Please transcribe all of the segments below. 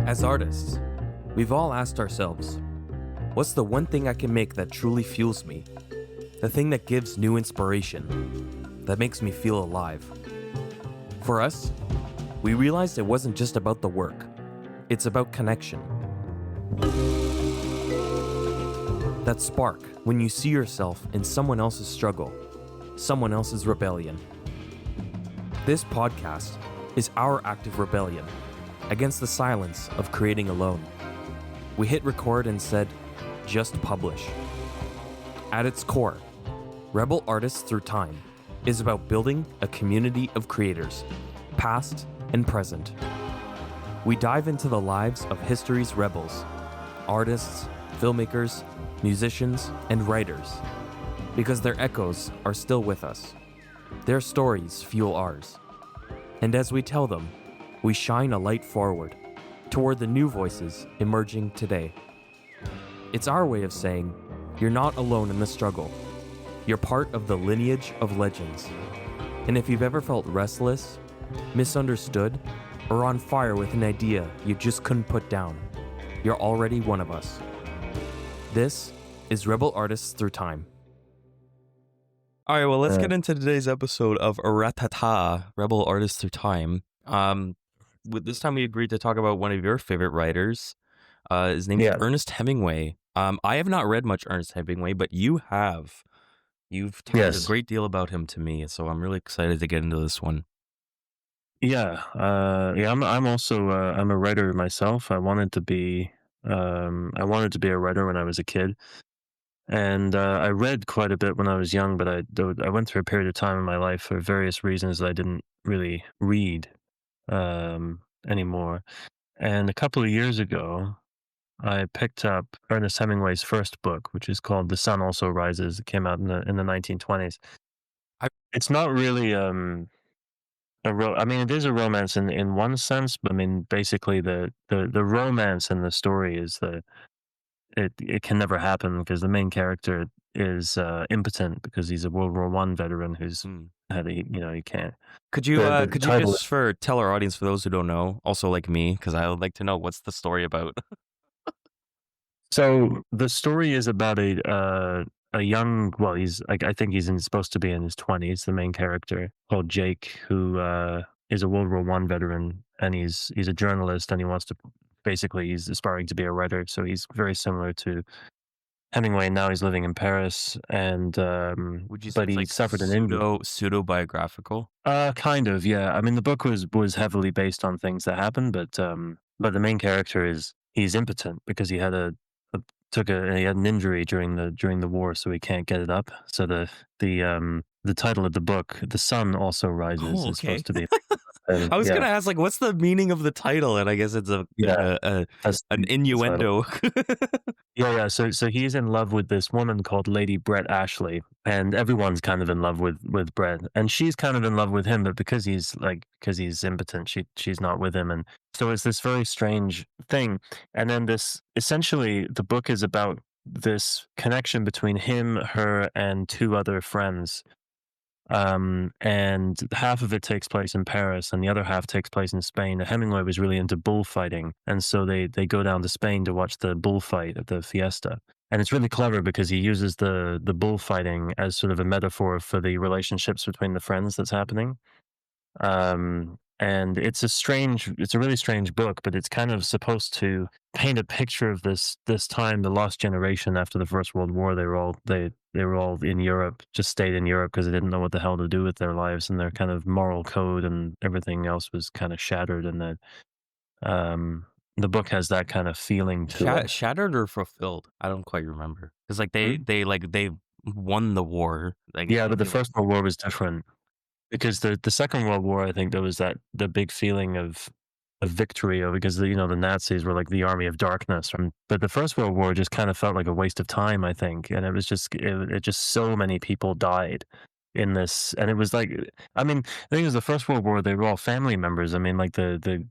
As artists, we've all asked ourselves, what's the one thing I can make that truly fuels me? The thing that gives new inspiration, that makes me feel alive. For us, we realized it wasn't just about the work, it's about connection. That spark when you see yourself in someone else's struggle, someone else's rebellion. This podcast is our active rebellion against the silence of creating alone. We hit record and said, just publish. At its core, Rebel Artists Through Time is about building a community of creators, past and present. We dive into the lives of history's rebels, artists, filmmakers, musicians, and writers, because their echoes are still with us. Their stories fuel ours. And as we tell them, we shine a light forward toward the new voices emerging today. It's our way of saying, you're not alone in the struggle. You're part of the lineage of legends. And if you've ever felt restless, misunderstood, or on fire with an idea you just couldn't put down, you're already one of us. This is Rebel Artists Through Time. All right, well, let's get into today's episode of RATT, Rebel Artists Through Time. With this time, we agreed to talk about one of your favorite writers. His name is Ernest Hemingway. I have not read much Ernest Hemingway, but you have. You've talked a great deal about him to me, so I'm really excited to get into this one. I'm also I'm a writer myself. I wanted to be a writer when I was a kid, and I read quite a bit when I was young. But I went through a period of time in my life for various reasons that I didn't really read anymore. And a couple of years ago, I picked up Ernest Hemingway's first book, which is called "The Sun Also Rises." It came out in the 1920s. It's not really it is a romance in one sense, but I mean, basically the romance in the story is that it can never happen because the main character is impotent because he's a World War I veteran who's he can't. Could you just tell our audience, for those who don't know, also like me, because I would like to know what's the story about. So the story is about a young, I think he's supposed to be in his 20s, the main character called Jake, who is a World War I veteran, and he's a journalist, and he's aspiring to be a writer. So he's very similar to Hemingway. Now he's living in Paris, and would you say but he suffered an injury. Pseudo biographical? Kind of, yeah. I mean, the book was heavily based on things that happened, but the main character he's impotent because he had he had an injury during the war, so he can't get it up. So the title of the book, "The Sun Also Rises," is supposed to be. I was gonna ask, what's the meaning of the title? And I guess it's an innuendo. So he's in love with this woman called Lady Brett Ashley, and everyone's kind of in love with Brett, and she's kind of in love with him, but because he's impotent, she's not with him, and so it's this very strange thing. And then essentially the book is about this connection between him, her, and two other friends. And half of it takes place in Paris and the other half takes place in Spain. Hemingway was really into bullfighting, and so they go down to Spain to watch the bullfight at the fiesta. And it's really clever because he uses the bullfighting as sort of a metaphor for the relationships between the friends that's happening. And it's a really strange book, but it's kind of supposed to paint a picture of this time, the lost generation after the First World War. They were all in Europe, just stayed in Europe because they didn't know what the hell to do with their lives, and their kind of moral code and everything else was kind of shattered. And that the book has that kind of feeling to it. Shattered or fulfilled? I don't quite remember. Because they won the war. But the First World War was different. Because the Second World War, I think there was the big feeling of victory, because the Nazis were like the army of darkness. But the First World War just kind of felt like a waste of time, I think, and it was just so many people died in this, and it was like, I mean, the thing is, the First World War, they were all family members. I mean, like the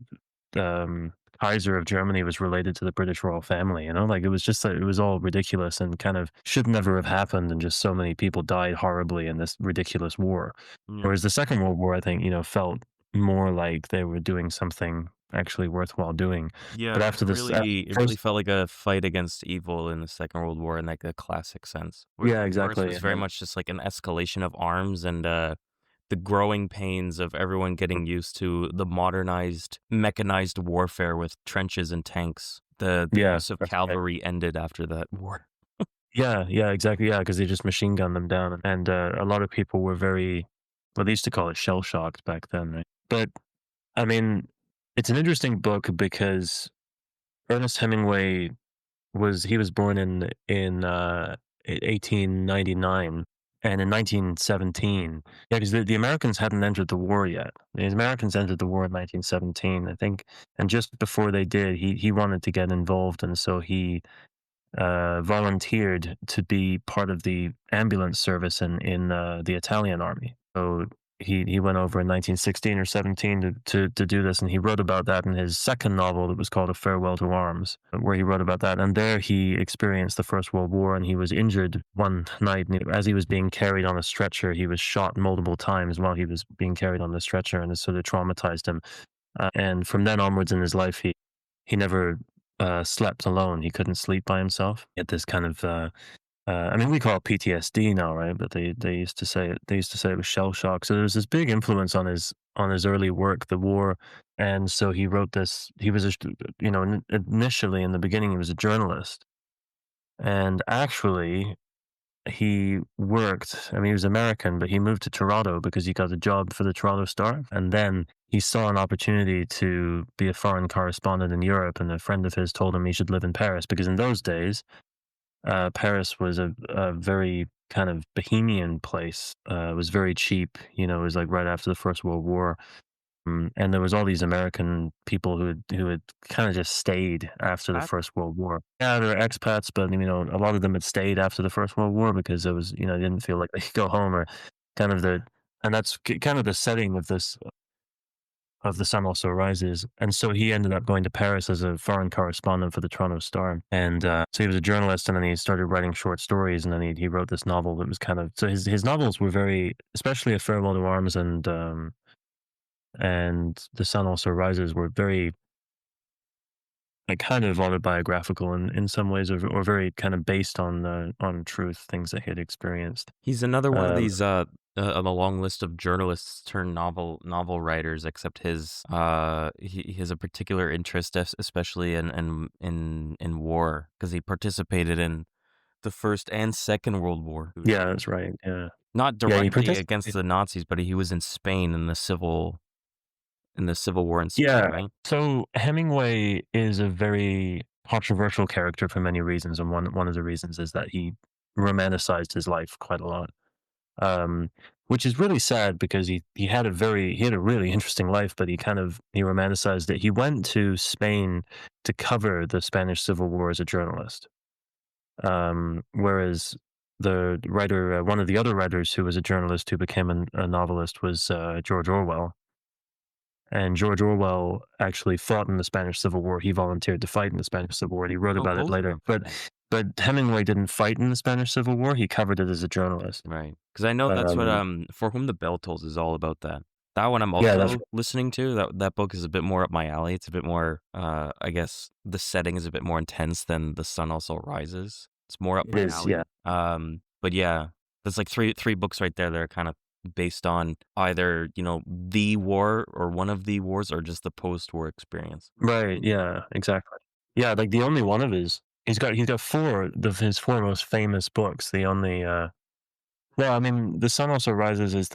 Kaiser of Germany was related to the British royal family, like it was just it was all ridiculous and kind of should never have happened, and just so many people died horribly in this ridiculous war. Whereas the Second World War, I think, felt more like they were doing something actually worthwhile doing. Yeah, But after this, it really first, felt like a fight against evil in the Second World War in like a classic sense. Whereas yeah, the first exactly. was very much just like an escalation of arms and the growing pains of everyone getting used to the modernized, mechanized warfare with trenches and tanks. The Yeah, use of that's right. cavalry ended after that war. Yeah, yeah, exactly. Yeah, because they just machine gunned them down, and a lot of people were very, well, they used to call it shell shocked back then, right? But I mean, it's an interesting book because Ernest Hemingway was born in 1899, and in 1917, yeah, because the Americans hadn't entered the war yet. The Americans entered the war in 1917, I think, and just before they did, he wanted to get involved, and so he volunteered to be part of the ambulance service in the Italian army. So he went over in 1916 or 17 to do this, and he wrote about that in his second novel that was called A Farewell to Arms, where he wrote about that. And there he experienced the First World War, and he was injured one night. And as he was being carried on a stretcher, he was shot multiple times while he was being carried on the stretcher, and it sort of traumatized him. And from then onwards in his life, he never slept alone. He couldn't sleep by himself. He had this kind of I mean, we call it PTSD now, right? But they used to say it. They used to say it was shell shock. So there was this big influence on his early work, the war, and so he wrote this. He was, initially in the beginning, he was a journalist, and actually he worked. I mean, he was American, but he moved to Toronto because he got a job for the Toronto Star, and then he saw an opportunity to be a foreign correspondent in Europe. And a friend of his told him he should live in Paris because in those days Paris was a very kind of bohemian place. It was very cheap. It was like right after the First World War. And there was all these American people who had kind of just stayed after the Pat? First World War. Yeah, they were expats, but a lot of them had stayed after the First World War because it was, they didn't feel like they could go home or kind of the, and that's kind of the setting of this of The Sun Also Rises. And so he ended up going to Paris as a foreign correspondent for the Toronto Star. And so he was a journalist, and then he started writing short stories, and then he wrote this novel that was kind of, so his novels were very, especially A Farewell to Arms and The Sun Also Rises were very like kind of autobiographical in some ways, or very kind of based on truth, things that he had experienced. He's another one of Um, these on the long list of journalists turned novel writers. Except he has a particular interest, especially in war, because he participated in the First and Second World War. yeah, that's right. Yeah, Not yeah, he directly against participated. the Nazis, but he was in Spain in the civil war in Spain, Yeah. right? So Hemingway is a very controversial character for many reasons, and one of the reasons is that he romanticized his life quite a lot, um, which is really sad because he had a really interesting life, but he romanticized it. He went to Spain to cover the Spanish Civil War as a journalist, whereas the writer, one of the other writers who was a journalist who became a novelist was George Orwell. And George Orwell actually fought in the Spanish Civil War. He volunteered to fight in the Spanish Civil War, and he wrote Oh, about it both of later. them. But Hemingway didn't fight in the Spanish Civil War. He covered it as a journalist. Right. Because I know that's what Um, For Whom the Bell Tolls is all about that. That one I'm yeah, that's also listening to. That book is a bit more up my alley. It's a bit more I guess the setting is a bit more intense than The Sun Also Rises. It's more up it my is. Yeah, alley. But yeah, there's like three books right there that are kind of based on either, the war or one of the wars or just the post-war experience. right. Yeah, exactly. Yeah, like the only one of he's got four of his four most famous books. The only well, I mean, The Sun Also Rises is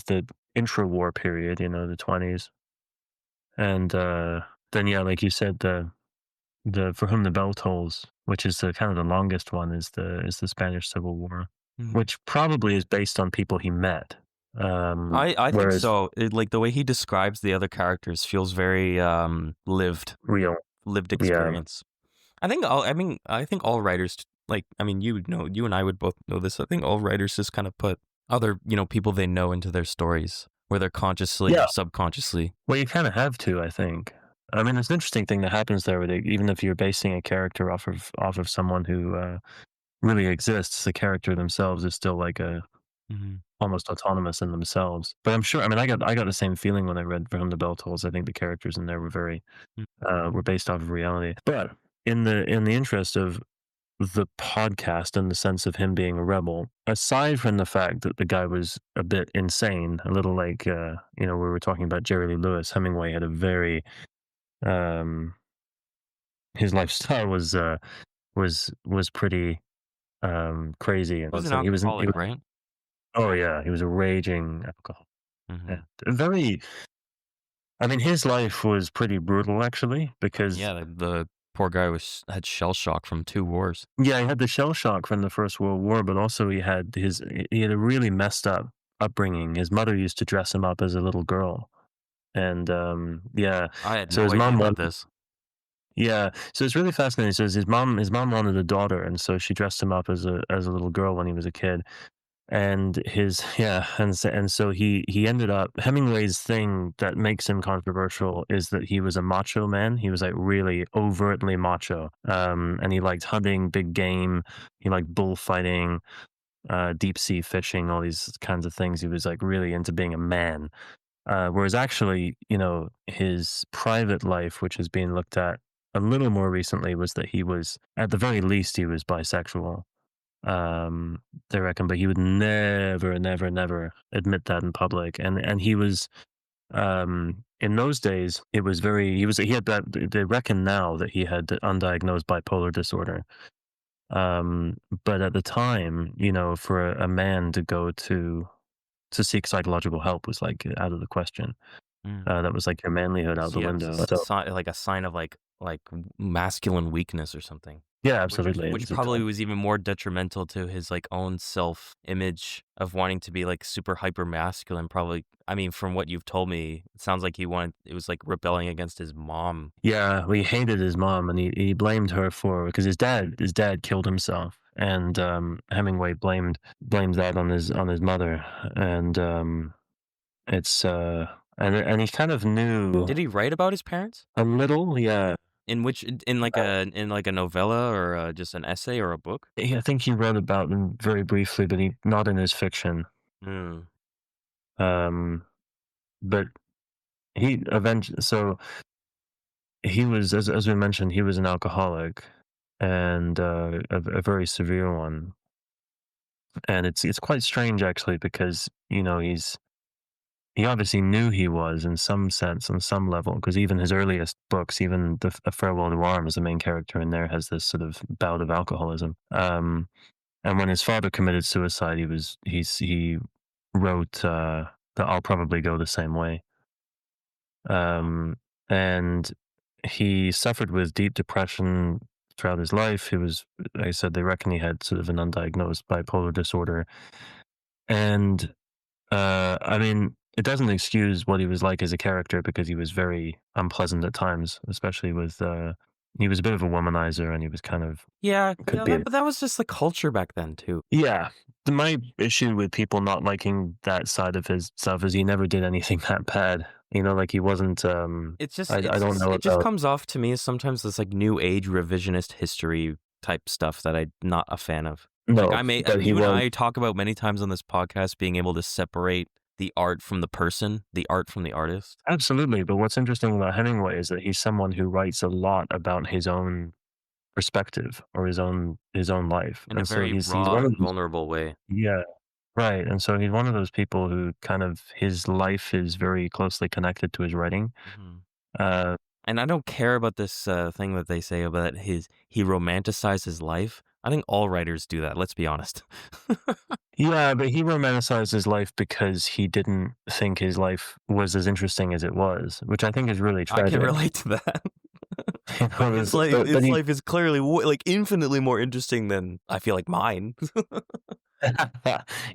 the intra-war period. The 20s, and then yeah, like you said, the For Whom the Bell Tolls, which is the kind of the longest one, is the Spanish Civil War, Mhm. which probably is based on people he met. I think Whereas so. Like the way he describes the other characters feels very real, lived yeah, experience. I think all writers, like, I mean, you would know, you and I would both know this. I think all writers just kind of put other, people they know into their stories, whether consciously yeah. or subconsciously. Well, you kind of have to, I think. I mean, it's an interesting thing that happens there, where even if you're basing a character off of someone who really exists, the character themselves is still like Mhm. almost autonomous in themselves. But I'm sure. I mean, I got the same feeling when I read From the Bell Tolls. I think the characters in there were very Mm. were based off of reality. But in the interest of the podcast and the sense of him being a rebel, aside from the fact that the guy was a bit insane, a little like we were talking about Jerry Lee Lewis. Hemingway had a very um, his lifestyle was pretty crazy, He was and an so he alcoholic, was. right? Oh yeah, he was a raging alcoholic. Yeah. Mhm. Very. I mean, his life was pretty brutal actually, because Yeah, the poor guy was had shell shock from 2 wars. yeah, he had the shell shock from the First World War, but also he had a really messed up upbringing. His mother used to dress him up as a little girl, and yeah, I had so no his idea mom about wanted. this. Yeah, so it's really fascinating. So his mom wanted a daughter, and so she dressed him up as a little girl when he was a kid. And his yeah, and so he ended up. Hemingway's thing that makes him controversial is that he was a macho man. He was like really overtly macho, and he liked hunting big game. He liked bullfighting, deep sea fishing, all these kinds of things. He was like really into being a man. Whereas actually, his private life, which has been looked at a little more recently, was that he was, at the very least, he was bisexual. Um, they reckon, but he would never, never, never admit that in public. And he was, in those days, it was very. He had that. They reckon now that he had undiagnosed bipolar disorder. But at the time, for a man to go to seek psychological help was like out of the question. Mm. That was like your manlyhood out the Yeah, it's window. a So like a sign of masculine weakness or something. yeah, Which absolutely. which probably was even more detrimental to his, own self-image of wanting to be, super hyper masculine, probably. I mean, from what you've told me, it sounds like it was, rebelling against his mom. Yeah, well, he hated his mom, and he blamed her for, because his dad killed himself, and Hemingway blamed that on his mother, and it's and he kind of knew Did he write about his parents? a little, yeah. In which in a novella or, just an essay or a book? I think he wrote about them very briefly, but he not in his fiction. Mm. Um, but he eventually, so he was, as we mentioned, he was an alcoholic, and a very severe one. And it's quite strange actually, because he obviously knew he was, in some sense, on some level, because even his earliest books, even A Farewell to Arms, the main character in there has this sort of bout of alcoholism. And when his father committed suicide, he wrote that I'll probably go the same way. Um, and he suffered with deep depression throughout his life. He was, like I said, they reckon he had sort of an undiagnosed bipolar disorder. And I mean, it doesn't excuse what he was like as a character, because he was very unpleasant at times, especially with he was a bit of a womanizer, and he was kind of Yeah, could yeah, be. but that was just the culture back then too. Yeah. My issue with people not liking that side of his stuff is he never did anything that bad. Like he wasn't. I don't know It just about. comes off to me as sometimes this new age revisionist history type stuff that I'm not a fan of. No, but he You and was. I talk about many times on this podcast being able to separate the art from the person, the art from the artist, Absolutely. But what's interesting about Hemingway is that he's someone who writes a lot about his own perspective, or his own life. in a And so very he's raw one of and those. vulnerable way. Yeah. Right. And so he's one of those people who kind of, his life is very closely connected to his writing. Mhm. Uh, And I don't care about this thing that they say about he romanticized his life. I think all writers do that. Let's be honest. yeah, but he romanticized his life because he didn't think his life was as interesting as it was, which I think is really I can tragic. relate to that. But His he, life is clearly infinitely more interesting than I feel like mine.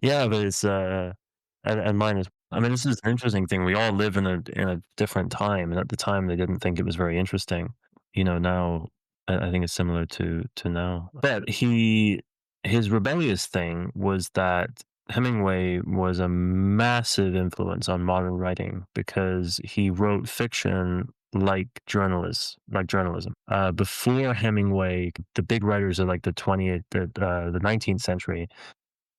yeah, but it's and mine is. I mean, this is an interesting thing. We all live in a different time, and at the time they didn't think it was very interesting. Now I think it's similar to now. But his rebellious thing was that Hemingway was a massive influence on modern writing, because he wrote fiction like journalism. Before Hemingway, the big writers of like the 19th century,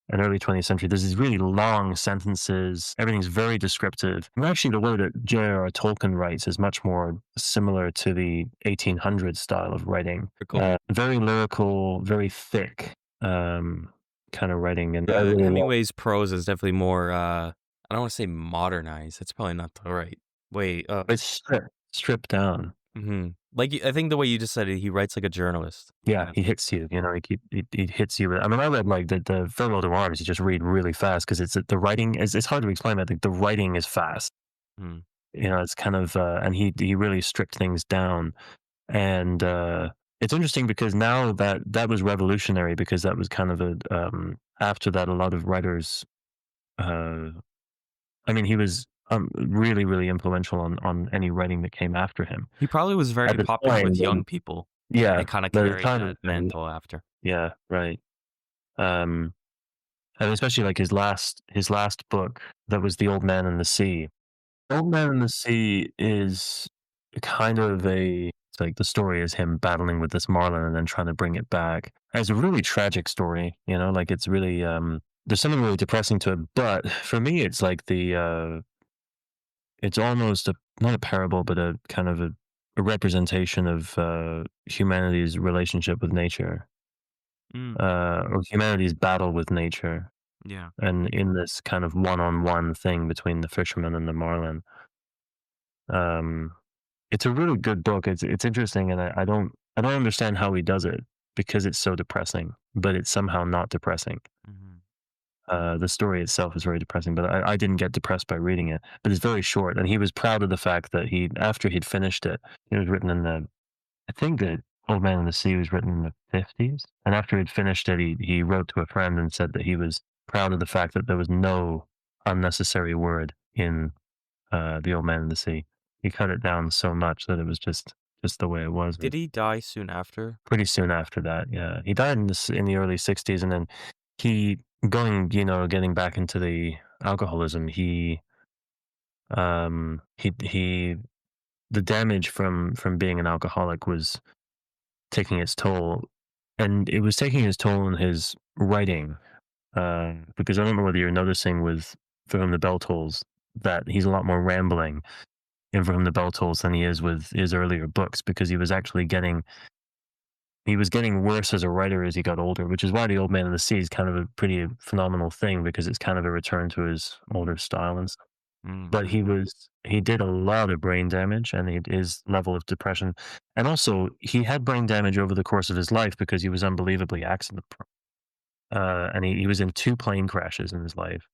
and early 20th century, there's these really long sentences. Everything's very descriptive. And actually, the way that J.R.R. Tolkien writes is much more similar to the 1800s style of writing. Cool. Very lyrical, very thick kind of writing. And I really love. Hemingway's prose is definitely more. I don't want to say modernized. That's probably not the right way. It's stripped down. Like I think the way you just said it, he writes like a journalist. Yeah, he hits you. You know, he hits you. I mean, I read like the Farewell to Arms. You just read really fast because the writing is it's hard to explain. But the writing is fast. Hmm. You know, it's kind of and he really stripped things down. And it's interesting because now that was revolutionary because that was kind of a after that a lot of writers. I mean, he was really really influential on any writing that came after him. He probably was very At the popular with time, young people. Yeah, And kind of but at the carried time, that mantle after. yeah, right. And especially like his last book that was The Old Man and the Sea. Old Man and the Sea is kind of it's like the story is him battling with this marlin and then trying to bring it back. And it's a really tragic story, you know, like it's really there's something really depressing to it. But for me, it's like it's almost not a parable, but a kind of a representation of humanity's relationship with nature, or humanity's battle with nature. Yeah. And in this kind of one-on-one thing between the fisherman and the marlin. It's a really good book. It's interesting, and I don't understand how he does it because it's so depressing, but it's somehow not depressing. The story itself is very depressing, but I didn't get depressed by reading it. But it's very short, and he was proud of the fact that after he'd finished it, it was written in I think that Old Man and the Sea was written in the 50s, and after he'd finished it, he wrote to a friend and said that he was proud of the fact that there was no unnecessary word in The Old Man and the Sea. He cut it down so much that it was just the way it was. Did he die soon after? Pretty soon after that, yeah. He died in the early 60s, and then getting back into the alcoholism, the damage from being an alcoholic was taking its toll, and it was taking its toll in his writing, because I don't know whether you're noticing with For Whom the Bell Tolls that he's a lot more rambling in For Whom the Bell Tolls than he is with his earlier books, because he was actually getting worse as a writer as he got older, which is why The Old Man and the Sea is kind of a pretty phenomenal thing, because it's kind of a return to his older style and stuff. But he did a lot of brain damage, and his level of depression, and also he had brain damage over the course of his life because he was unbelievably accident prone. And he was in 2 plane crashes in his life.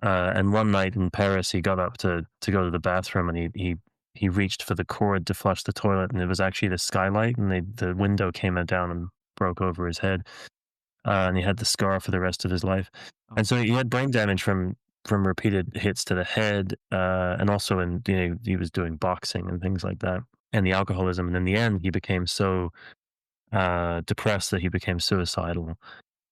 And one night in Paris, he got up to go to the bathroom, and he reached for the cord to flush the toilet, and it was actually the skylight, and the window came down and broke over his head, and he had the scar for the rest of his life. And so he had brain damage from repeated hits to the head, and also he was doing boxing and things like that, and the alcoholism. And in the end, he became so depressed that he became suicidal,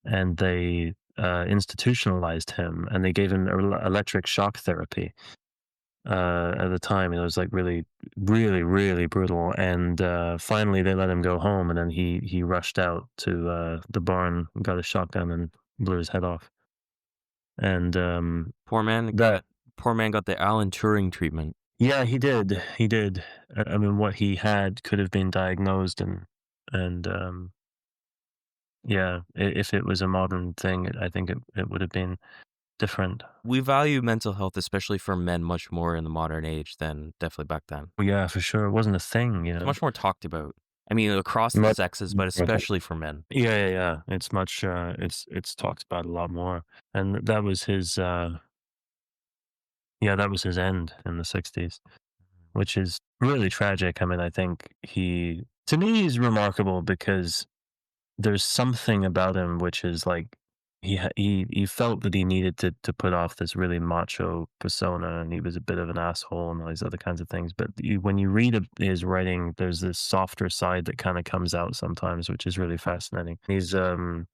and they institutionalized him, and they gave him electric shock therapy. At the time, it was like really, really, really brutal. And finally, they let him go home, and then he rushed out to the barn, got a shotgun, and blew his head off. And poor man got the Alan Turing treatment. Yeah, he did. He did. I mean, what he had could have been diagnosed, and yeah, if it was a modern thing, I think it would have been different. We value mental health, especially for men, much more in the modern age than definitely back then. Well, yeah, for sure. It wasn't a thing, It's much more talked about. I mean, across the sexes, but especially for men. Yeah. It's much. It's talked about a lot more, and that was his. That was his end in the 60s, which is really tragic. I mean, I think to me, he's remarkable because there's something about him which is like he felt that he needed to put off this really macho persona, and he was a bit of an asshole and all these other kinds of things. But when you read his writing, there's this softer side that kind of comes out sometimes, which is really fascinating. He's for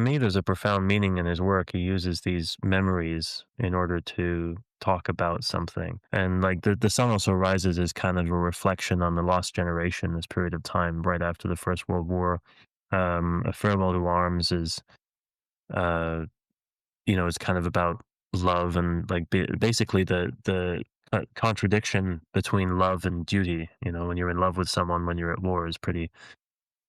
me, there's a profound meaning in his work. He uses these memories in order to talk about something. And like the Sun Also Rises is kind of a reflection on the lost generation, this period of time right after the First World War. A Farewell to Arms is uh, it's kind of about love and like basically the contradiction between love and duty. When you're in love with someone, when you're at war, is pretty.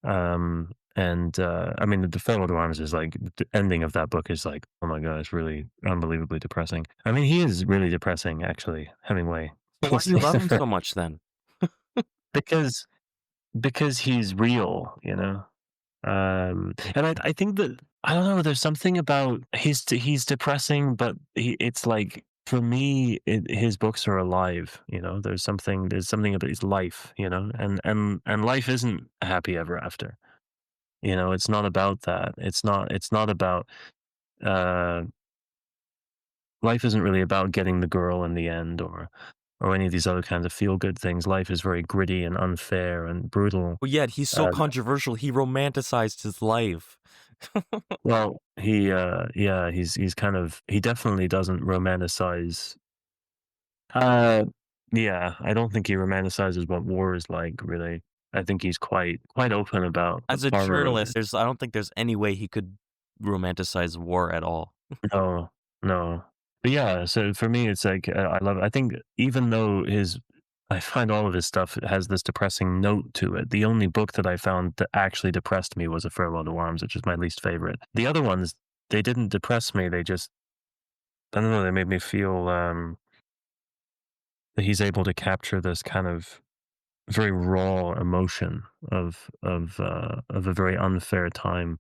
And I mean, the Farewell to Arms is like the ending of that book is like, oh my god, it's really unbelievably depressing. I mean, he is really depressing, actually, Hemingway. But why do you love him so much then? because because he's real, and I think that I don't know. There's something about he's depressing, but it's like for me, his books are alive. There's something about his life. And life isn't happy ever after. It's not about that. It's not about uh, life isn't really about getting the girl in the end or any of these other kinds of feel good things. Life is very gritty and unfair and brutal. Well, yet he's so Uh, controversial. He romanticized his life. well, yeah, he's kind of he definitely doesn't romanticize. Uh, yeah, I don't think he romanticizes what war is like. Really, I think he's quite open about As a horror. journalist, I don't think there's any way he could romanticize war at all. No, no. But yeah, so for me, it's like I love. I think even though I find all of his stuff has this depressing note to it. The only book that I found that actually depressed me was A Farewell to Arms, which is my least favorite. The other ones, they didn't depress me. They just, I don't know, they made me feel that he's able to capture this kind of very raw emotion of a very unfair time.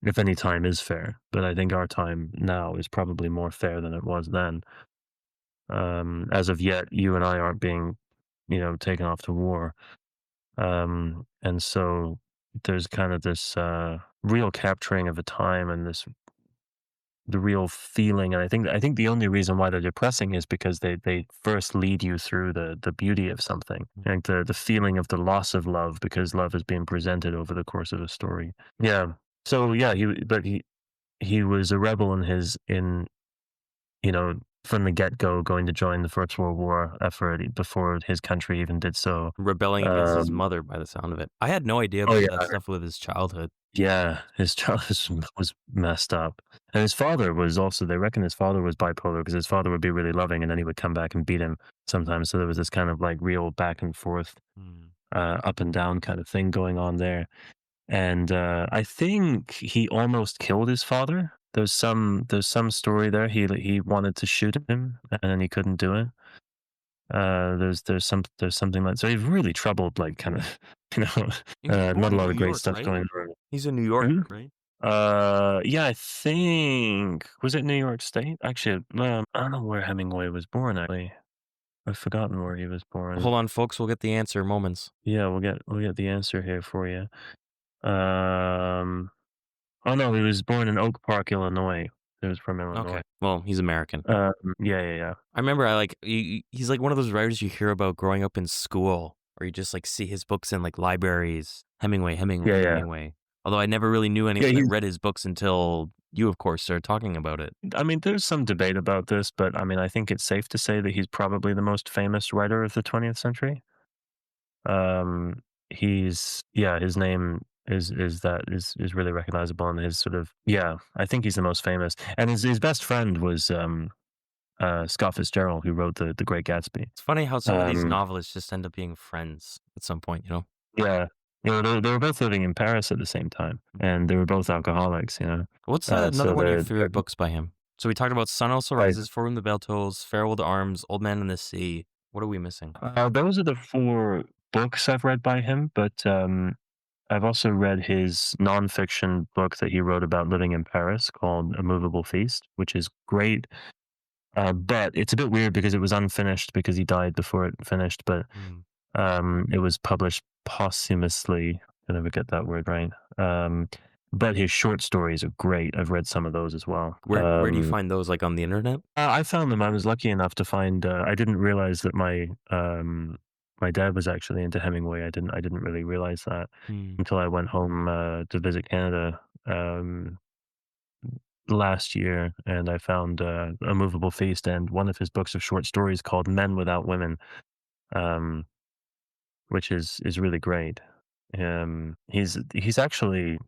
If any time is fair, but I think our time now is probably more fair than it was then. As of yet, you and I aren't being, taken off to war. And so there's kind of this real capturing of a time and the real feeling. And I think the only reason why they're depressing is because they first lead you through the beauty of something, like the feeling of the loss of love because love is being presented over the course of a story. Yeah. So yeah, he was a rebel from the get-go, going to join the First World War effort before his country even did so. Rebelling against his Um, mother by the sound of it. I had no idea oh about that yeah, stuff with his childhood. yeah. His childhood was messed up, and his father was also. They reckon his father was bipolar because his father would be really loving, and then he would come back and beat him sometimes. So there was this kind of like real back and forth, Mm. up and down kind of thing going on there. And I think he almost killed his father. There's some story there. He wanted to shoot him, and then he couldn't do it. There's something like so. He's really troubled, like kind of, you know, He was born not a in lot New of great York, stuff right? going on. He's in New York, Who? right? Yeah, I think was it New York State? Actually, I don't know where Hemingway was born. Actually, I've forgotten where he was born. Hold on, folks. We'll get the answer in moments. Yeah, we'll get the answer here for you. Um, oh no, he was born in Oak Park, Illinois. He was from Okay. Illinois. Well, he's American. Yeah, yeah, yeah. I remember he's like one of those writers you hear about growing up in school, or you just like see his books in like libraries. Hemingway, Hemingway, Yeah, yeah. Hemingway. Although I never really knew Yeah, anyone that read his books until you, of course, started talking about it. I mean, there's some debate about this, but I mean, I think it's safe to say that he's probably the most famous writer of the 20th century. Yeah, his name is really recognizable, and his sort of yeah, I think he's the most famous. And his best friend was Scott Fitzgerald, who wrote the Great Gatsby. It's funny how some of these Um, novelists just end up being friends at some point, you know? yeah, they were both living in Paris at the same time, and they were both alcoholics. What's So another one of your they're favorite books by him? So we talked about Sun Also right. Rises, For Whom the Bell Tolls, Farewell to Arms, Old Man and the Sea. What are we missing? Those are the four books I've read by him, but I've also read his nonfiction book that he wrote about living in Paris called A Movable Feast, which is great. But it's a bit weird because it was unfinished because he died before it finished, but Mm. it was published posthumously. I never get that word right. But his short stories are great. I've read some of those as well. Where do you find those? Like on the internet? I found them. I was lucky enough to find. I didn't realize that my dad was actually into Hemingway. I didn't really realize that Hmm. until I went home to visit Canada last year, and I found A Movable Feast and one of his books of short stories called Men Without Women, um, which is really great. He's actually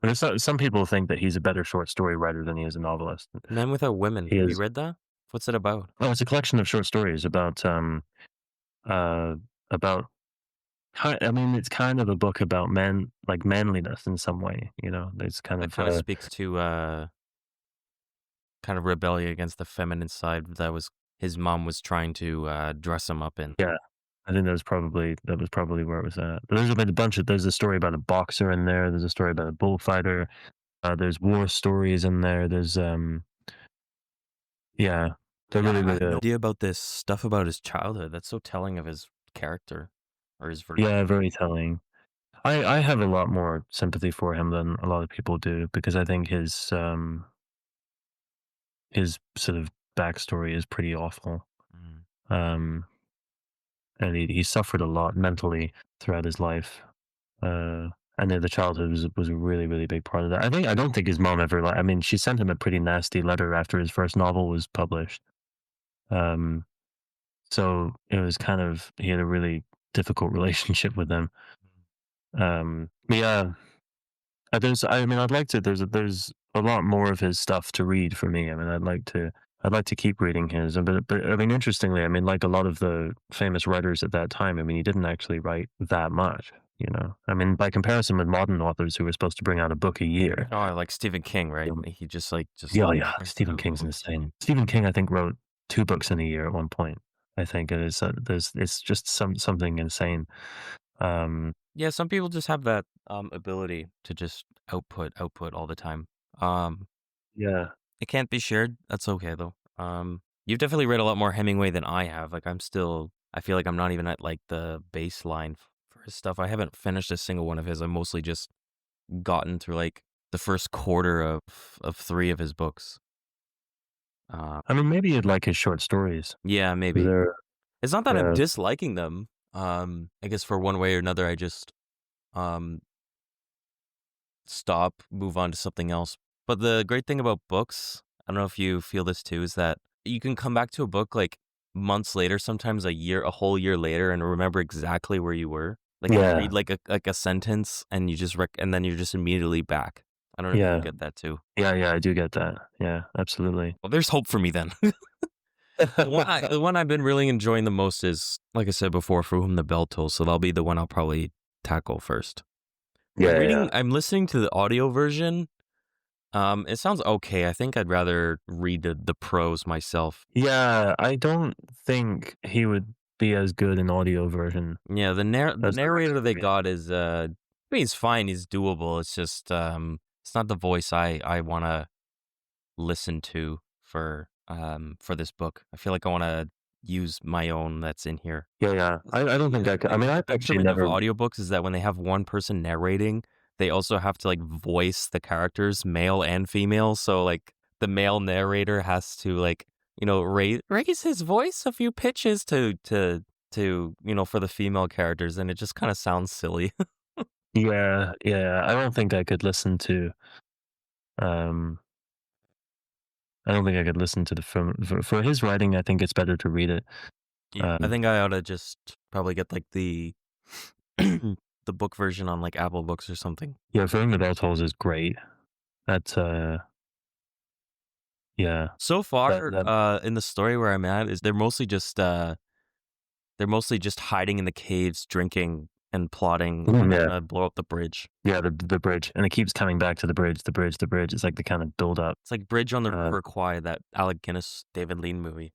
And some people think that he's a better short story writer than he is a novelist. Men Without Women. He Have you is. read that? What's it about? Oh, it's a collection of short stories uh about. I mean, it's kind of a book about men, like manliness in some way. It's kind That of kind of speaks to kind of rebellion against the feminine side that was his mom was trying to dress him up in. yeah. I think that was probably where it was at. But there's been a bunch of there's a story about a boxer in there. There's a story about a bullfighter. There's war stories in there. There's yeah, they're Yeah, really I really had no good. idea about this stuff about his childhood. That's so telling of his character or his version. Yeah, very telling. I have a lot more sympathy for him than a lot of people do because I think his sort of backstory is pretty awful. Mm. Um, and he suffered a lot mentally throughout his life. And then the childhood was a really really big part of that. I don't think his mom ever I mean, she sent him a pretty nasty letter after his first novel was published. Um, so it was kind of he had a really difficult relationship with them. But yeah, I mean, I'd like to. There's a lot more of his stuff to read for me. I mean, I'd like to keep reading his. But I mean, interestingly, I mean, like a lot of the famous writers at that time, I mean, he didn't actually write that much. I mean, by comparison with modern authors who were supposed to bring out a book a year. Oh, I like Stephen King, right? Um, He just Yeah, yeah. cranks Stephen out King's books. insane. Stephen King, I think, wrote 2 books in a year at one point. I think it is. It's just something insane. Um, Yeah, some people just have that ability to just output all the time. Um, yeah. it can't be shared. That's okay though. You've definitely read a lot more Hemingway than I have. Like I feel like I'm not even at like the baseline for his stuff. I haven't finished a single one of his. I've mostly just gotten through like the first quarter of 3 of his books. Uh, I mean, maybe you'd like his short stories. yeah, maybe. They're It's not that I'm yeah. disliking them. I guess for one way or another, I just um stop, move on to something else. But the great thing about books, I don't know if you feel this too, is that you can come back to a book like months later, sometimes a whole year later, and remember exactly where you were. Like you Yeah. read like a sentence, and you just and then you're just immediately back. I don't know if you Yeah. get that too. Yeah, yeah, I do get that. Yeah, absolutely. Well, there's hope for me then. The one I've been really enjoying the most is, like I said before, For Whom the Bell Tolls. So that'll be the one I'll probably tackle first. Yeah, yeah. I'm listening to the audio version. It sounds okay. I think I'd rather read the prose myself. Yeah, I don't think he would be as good in audio version Yeah, the as the written narrator they version. got is I mean, he's fine, he's doable. It's just it's not the voice I want to listen to for this book. I feel like I want to use my own that's in here. Yeah, yeah. I don't think I could. I mean, I've The actually detriment of never. audiobooks is that when they have one person narrating, they also have to like voice the characters, male and female. So like the male narrator has to like, raise his voice a few pitches to for the female characters, and it just kind of sounds silly. Yeah, yeah. I don't think I could listen to. Um, I don't think I could listen to the film for his writing. I think it's better to read it. Yeah, I Um, think I ought to just probably get like the the book version on like Apple Books or something. yeah, for him, the Bell Tolls is great. That's yeah. So That far, that in the story where I'm at is they're mostly just hiding in the caves, drinking and plotting yeah. blow up the bridge. Yeah, the bridge, and it keeps coming back to the bridge, the bridge, the bridge. It's like the kind of build up. It's like Bridge on the Uh, River Kwai, that Alec Guinness, David Lean movie.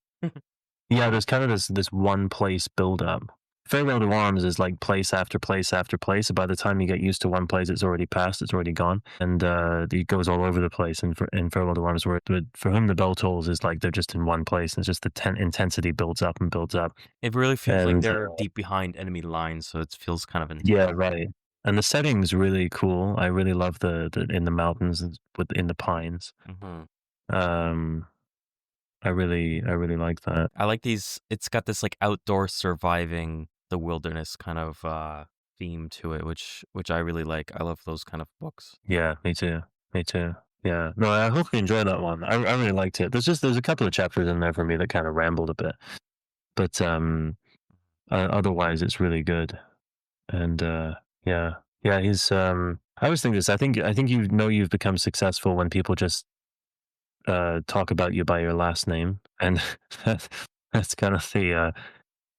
yeah, there's kind of this one place build up. Farewell to Arms is like place after place after place. By the time you get used to one place, it's already passed, it's already gone, and it goes all over the place. And in Farewell to Arms, but for Whom the Bell Tolls is like they're just in one place, and it's just the intensity builds up and builds up. It really feels like And they're deep behind enemy lines, so it feels kind of yeah, right. And the setting's really cool. I really love the in the mountains and in the pines. hmm Um, I really like that. I like these. It's got this like outdoor surviving the wilderness kind of theme to it, which I really like. I love those kind of books. Yeah, me too. Me too. Yeah. No, I hope you enjoyed that one. I really liked it. There's a couple of chapters in there for me that kind of rambled a bit, but otherwise it's really good. And yeah, Yeah, he's. I always think this. I think you've become successful when people just talk about you by your last name, and that, that's kind of the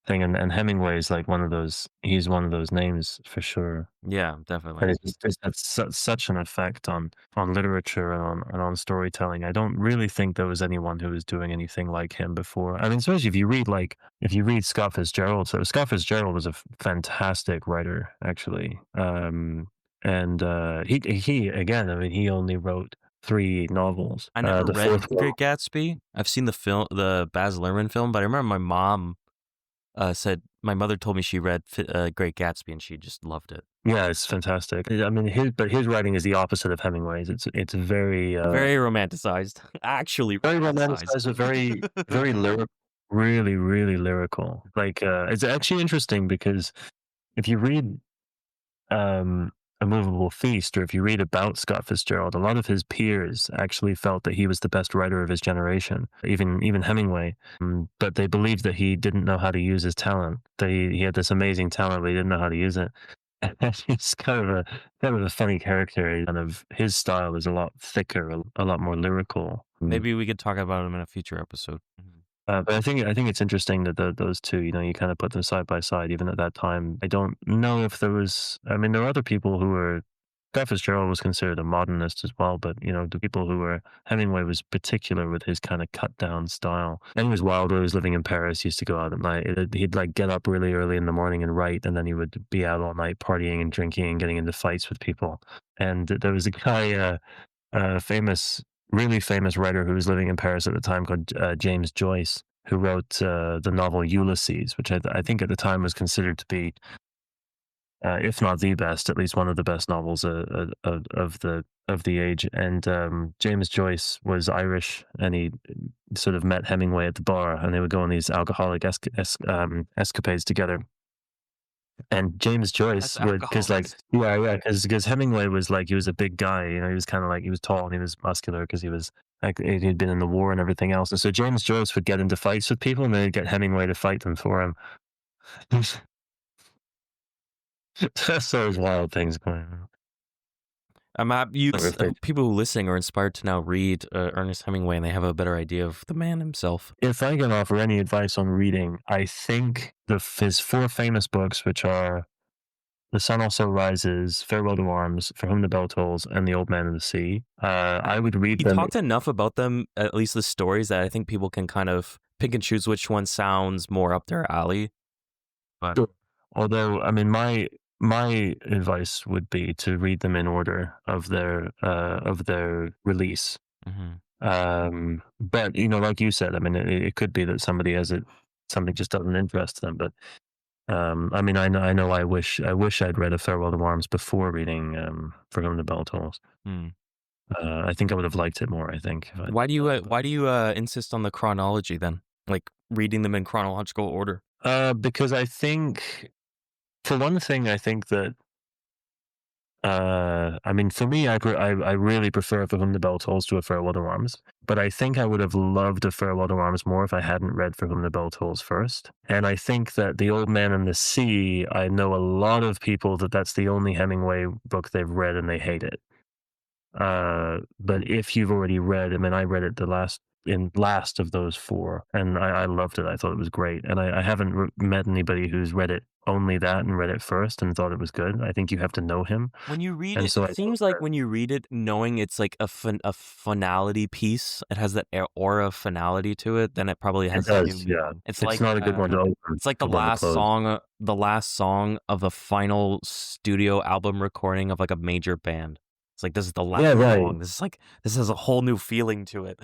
thing. And Hemingway is like one of those. He's one of those names for sure. Yeah, And definitely. it's had such an effect on literature and on storytelling. I don't really think there was anyone who was doing anything like him before. I mean, especially if you read Scott Fitzgerald. So Scott Fitzgerald was a fantastic writer, actually. And he again. I mean, he only wrote 3 novels. I never The read fourth one. Great Gatsby. I've seen the film, the Baz Luhrmann film, but I remember my mom said my mother told me she read Great Gatsby and she just loved it. Yeah, it's fantastic. I mean, his writing is the opposite of Hemingway's. It's very Very romanticized, actually very romanticized. romanticized, but very lyrical, really, really lyrical. Like, it's actually interesting because if you read A Movable Feast, or if you read about Scott Fitzgerald, a lot of his peers actually felt that he was the best writer of his generation, even Hemingway. But they believed that he didn't know how to use his talent. That he had this amazing talent, but he didn't know how to use it. And he's kind of a funny character. Kind of his style is a lot thicker, a lot more lyrical. Maybe we could talk about him in a future episode. But I think it's interesting that those two, you kind of put them side by side. Even at that time, I don't know if there was. I mean, there were other people who were. Scott Fitzgerald was considered a modernist as well, but the people who were Hemingway was particular with his kind of cut down style. And he was wild. He was living in Paris. He used to go out at night. He'd like get up really early in the morning and write, and then he would be out all night partying and drinking and getting into fights with people. And there was a guy, really famous writer who was living in Paris at the time called James Joyce, who wrote the novel Ulysses, which I think at the time was considered to be, if not the best, at least one of the best novels of the age. And James Joyce was Irish, and he sort of met Hemingway at the bar, and they would go on these alcoholic escapades together. And James Joyce That's would, because like, yeah, because Hemingway was like, he was a big guy, he was kind of like, he was tall and he was muscular because he was like, he'd been in the war and everything else. And so James Joyce would get into fights with people, and they'd get Hemingway to fight them for him. That's those wild things going on. People who listening are inspired to now read Ernest Hemingway, and they have a better idea of the man himself. If I can offer any advice on reading, I think his 4 famous books, which are The Sun Also Rises, Farewell to Arms, For Whom the Bell Tolls, and The Old Man and the Sea, I would read He them. talked enough about them, at least the stories, that I think people can kind of pick and choose which one sounds more up their alley. But Sure. Although, I mean, my advice would be to read them in order of their release. But like you said, I mean, it could be that something just doesn't interest them. But I mean, I know I wish I'd read A Farewell to Arms before reading For Whom the Bell Tolls. I think I would have liked it more. I think. Why do you insist on the chronology then? Like reading them in chronological order? Because I think, for one thing, I think that I mean, for me, I really prefer For Whom the Bell Tolls to A Farewell to Arms. But I think I would have loved A Farewell to Arms more if I hadn't read For Whom the Bell Tolls first. And I think that The Old Man and the Sea, I know a lot of people that's the only Hemingway book they've read and they hate it. But if you've already read, I mean, I read it the last of those 4, and I loved it. I thought it was great. And I haven't met anybody who's read it only that and read it first and thought it was good. I think you have to know him. When you read And it, so it seems like when you read it, knowing it's like a finality piece, it has that aura of finality to it. Then it probably has. It does, yeah. It's like not a good one to open. It's like the good one to last close. song, the last song of the final studio album recording of like a major band. It's like, this is the last Yeah, right. song. This has a whole new feeling to it.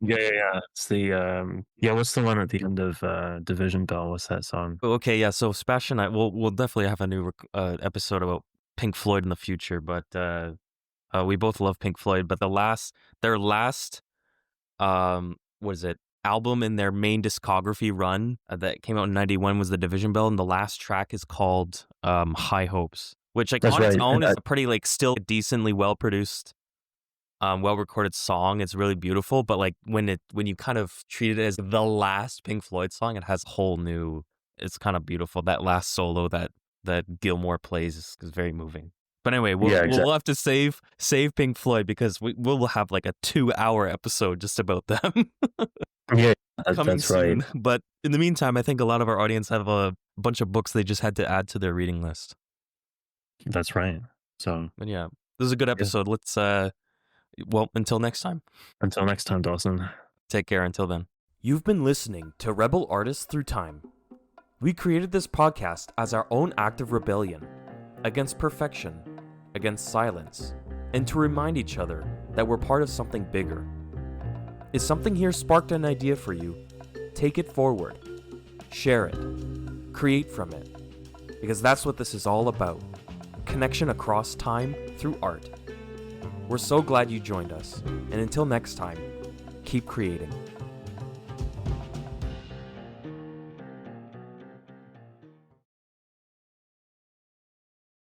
Yeah. It's the what's the one at the end of Division Bell? What's that song? Okay, yeah. So Sebastian and I, we'll definitely have a new episode about Pink Floyd in the future. But we both love Pink Floyd. But their last, what is it? Album in their main discography run that came out in '91 was the Division Bell, and the last track is called High Hopes, which like That's on its right. own And is a pretty like still decently well produced, well recorded song. It's really beautiful, but like when you kind of treat it as the last Pink Floyd song, it has a whole new. It's kind of beautiful. That last solo that that Gilmore plays is very moving. But anyway, Yeah, exactly. we'll have to save Pink Floyd because we'll have like a 2-hour episode just about them Yeah, coming that's right. soon. But in the meantime, I think a lot of our audience have a bunch of books they just had to add to their reading list. That's right. So, But yeah, this is a good episode. Let's well, until next time. until next time, Dawson. Take care until then. You've been listening to Rebel Artists Through Time. We created this podcast as our own act of rebellion against perfection, against silence, and to remind each other that we're part of something bigger. If something here sparked an idea for you, take it forward, share it, create from it, because that's what this is all about. Connection across time through art. We're so glad you joined us, and until next time, keep creating.